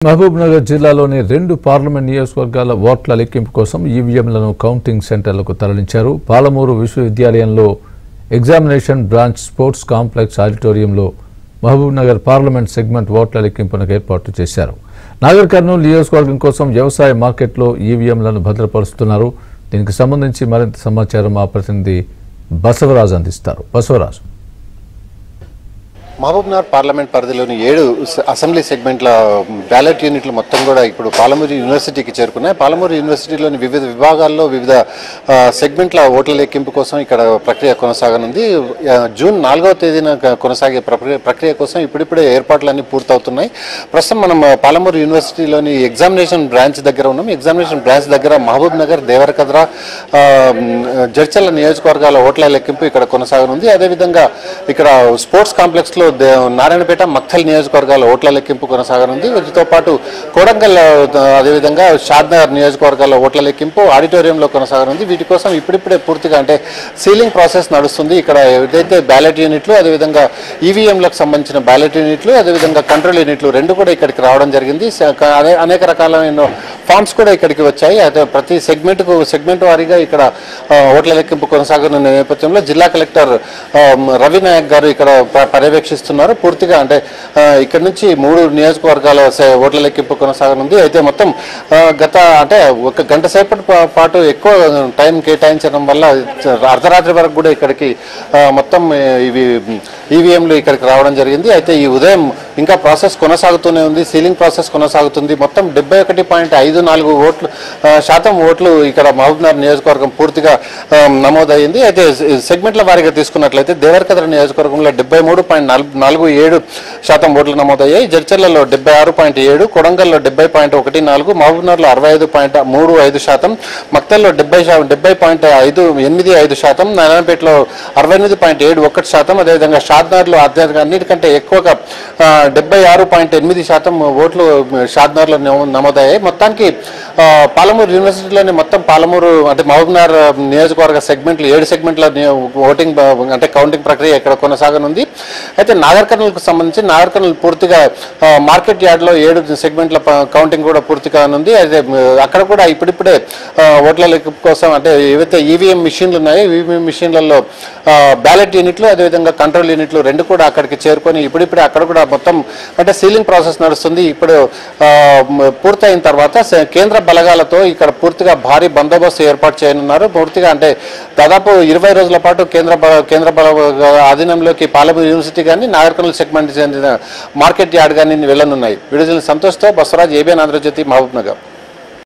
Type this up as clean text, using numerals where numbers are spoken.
మహబూబ్నగర్ జిల్లాలోని 2 పార్లమెంట్ నియోజకవర్గాల ఓట్ల లెక్కింపు కోసం ఈవీఎంలను కౌంటింగ్ సెంటర్లకు తరలించారు. పాలమూరు విశ్వవిద్యాలయంలో ఎగ్జామినేషన్ బ్రాంచ్ స్పోర్ట్స్ కాంప్లెక్స్ ఆడిటోరియంలో మహబూబ్నగర్ పార్లమెంట్ సెగ్మెంట్ ఓట్ల లెక్కింపునకు ఏర్పాటు చేశారు. నాగర్ కర్నూలు నియోజకవర్గం కోసం వ్యవసాయ మార్కెట్లో ఈవీఎంలను భద్రపరుస్తున్నారు. దీనికి సంబంధించి మరింత సమాచారం మా ప్రతినిధి బసవరాజు అందిస్తారు. బసవరాజు, మహబూబ్నగర్ పార్లమెంట్ పరిధిలోని 7 అసెంబ్లీ సెగ్మెంట్ల బ్యాలెట్ యూనిట్లు మొత్తం కూడా ఇప్పుడు పాలమూరు యూనివర్సిటీకి చేరుకున్నాయి. పాలమూరు యూనివర్సిటీలోని వివిధ విభాగాల్లో వివిధ సెగ్మెంట్ల ఓట్ల లెక్కింపు కోసం ఇక్కడ ప్రక్రియ కొనసాగనుంది. జూన్ 4వ తేదీన కొనసాగే ప్రక్రియ కోసం ఇప్పుడిప్పుడే ఏర్పాట్లన్నీ పూర్తవుతున్నాయి. ప్రస్తుతం మనం పాలమూరు యూనివర్సిటీలోని ఎగ్జామినేషన్ బ్రాంచ్ దగ్గర ఉన్నాం. ఎగ్జామినేషన్ బ్రాంచ్ దగ్గర మహబూబ్నగర్, దేవరకద్ర, జడ్చర్ల నియోజకవర్గాల ఓట్ల లెక్కింపు ఇక్కడ కొనసాగనుంది. అదేవిధంగా ఇక్కడ స్పోర్ట్స్ కాంప్లెక్స్లో నారాయణపేట, మక్తల్ నియోజకవర్గాల ఓట్ల లెక్కింపు కొనసాగనుంది. వీటితో పాటు కోడంగల్, అదేవిధంగా షాద్నగర్ నియోజకవర్గాల ఓట్ల లెక్కింపు ఆడిటోరియంలో కొనసాగనుంది. వీటి కోసం ఇప్పుడిప్పుడే పూర్తిగా అంటే సీలింగ్ ప్రాసెస్ నడుస్తుంది. ఇక్కడ ఏదైతే బ్యాలెట్ యూనిట్లు, అదేవిధంగా ఈవీఎంలకు సంబంధించిన బ్యాలెట్ యూనిట్లు, అదేవిధంగా కంట్రోల్ యూనిట్లు 2 కూడా ఇక్కడికి రావడం జరిగింది. అనేక రకాలైన ఫామ్స్ కూడా ఇక్కడికి వచ్చాయి. అయితే ప్రతి సెగ్మెంట్ వారీగా ఇక్కడ ఓట్ల లెక్కింపు కొనసాగుతున్న నేపథ్యంలో జిల్లా కలెక్టర్ రవి నాయక్ గారు ఇక్కడ పర్యవేక్షిస్తున్నారు. పూర్తిగా అంటే ఇక్కడ నుంచి 3 నియోజకవర్గాల ఓట్ల లెక్కింపు కొనసాగనుంది. అయితే మొత్తం గత అంటే 1 గంట సేపటి పాటు ఎక్కువ టైం కేటాయించడం వల్ల అర్ధరాత్రి వరకు కూడా ఇక్కడికి మొత్తం ఇవి ఈవీఎంలు ఇక్కడికి రావడం జరిగింది. అయితే ఈ ఉదయం ఇంకా ప్రాసెస్ కొనసాగుతూనే ఉంది. సీలింగ్ ప్రాసెస్ కొనసాగుతుంది. మొత్తం 71.54% ఓట్లు ఇక్కడ మహబూబ్నగర్ నియోజకవర్గం పూర్తిగా నమోదైంది. అయితే సెగ్మెంట్ల వారీగా తీసుకున్నట్లయితే దేవరకద్ర నియోజకవర్గంలో 73.47% ఓట్లు నమోదయ్యాయి. జడ్చర్లలో 76.7%, కొడంగల్లో 70.14%, మహబూబ్నగర్లో 65.35%, మక్తల్లో 70.85%, నారాయణపేటలో 68.71%, అదేవిధంగా షాద్నగర్లో అన్నిటికంటే ఎక్కువగా 76.8% ఓట్లు షాద్నగర్లో నమోదయ్యాయి. మొత్తానికి పాలమూరు యూనివర్సిటీలోని మొత్తం పాలమూరు అంటే మహబూబ్నగర్ నియోజకవర్గ సెగ్మెంట్లు 7 సెగ్మెంట్ల ఓటింగ్ అంటే కౌంటింగ్ ప్రక్రియ ఇక్కడ కొనసాగనుంది. అయితే నాగర్ కర్నూలుకు సంబంధించి నాగర్ కర్నూలు పూర్తిగా మార్కెట్ యార్డ్లో 7 సెగ్మెంట్ల కౌంటింగ్ కూడా పూర్తి కానుంది. అయితే అక్కడ కూడా ఇప్పుడిప్పుడే ఓట్ల లెక్కింపు కోసం అంటే ఏవైతే ఈవీఎం మిషన్లు ఉన్నాయో ఈవీఎం మిషన్లలో బ్యాలెట్ యూనిట్లు, అదేవిధంగా కంట్రోల్ యూనిట్లు 2 కూడా అక్కడికి చేరుకొని ఇప్పుడిప్పుడే అక్కడ కూడా మొత్తం అంటే సీలింగ్ ప్రాసెస్ నడుస్తుంది. ఇప్పుడు పూర్తయిన తర్వాత కేంద్ర బలగాలతో ఇక్కడ పూర్తిగా భారీ బందోబస్తు ఏర్పాటు చేయనున్నారు. పూర్తిగా అంటే దాదాపు 20 రోజుల పాటు కేంద్ర బల ఆధీనంలోకి పాలమూరు యూనివర్సిటీ కానీ నాగర్ కర్నూలు సెగ్మెంట్ చెందిన మార్కెట్ యార్డ్ కానీ వెళ్ళనున్నాయి. వీడియో సంతోష్తో బసవరాజ్, ఏబిఎన్ ఆంధ్రజ్యోతి, మహబూబ్నగర్.